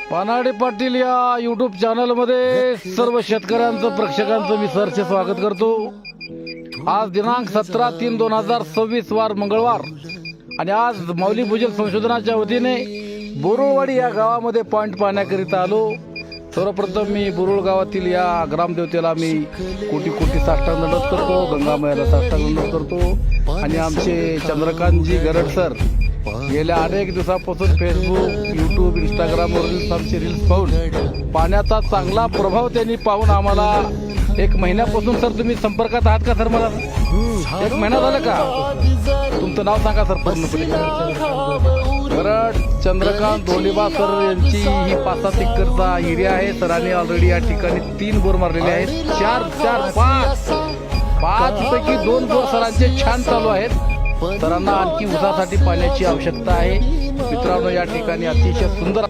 पानाडे पाटील या YouTube channel मध्ये सर्व शेतकऱ्यांचं प्रेक्षकांचं मी सरचे स्वागत करतो। आज दिनांक 17/3/2026 वार मंगळवार आणि आज माऊली भूजल संशोधनाच्या वतीने बोरुळवाडी या गावामध्ये पॉइंट पाहण्याकरिता आलो। सर्वप्रथम मी बोरुळ गावातील या ग्रामदेवतेला मी कोटी कोटी साष्टांग दंडवत करतो, गंगामायला साष्टांग दंडवत करतो। आणि आमचे चंद्रकांतजी गरड सर गेल्या अनेक दिवसापासून फेसबुक, यूट्यूब, इंस्टाग्रामवरील आमचे रील्स पाहून पाण्याचा चांगला प्रभाव त्यांनी पाहून आम्हाला 1 महिन्यापासून सर तुम्ही संपर्कात आहात का सर? मला 1 महिना झाला का? तुमचं नाव सांगा सर पूर्णपणे। गरड चंद्रकांत धोंडेबा सर यांची ही 5-7 एकरचा एरिया आहे। सरांनी ऑलरेडी या ठिकाणी 3 बोर मारलेले आहेत। 5 पैकी 2 बोर सरांचे छान चालू आहेत। सरांना आणखी ऊसासाठी पाण्याची आवश्यकता आहे। मित्रांनो, या ठिकाणी अतिशय सुंदर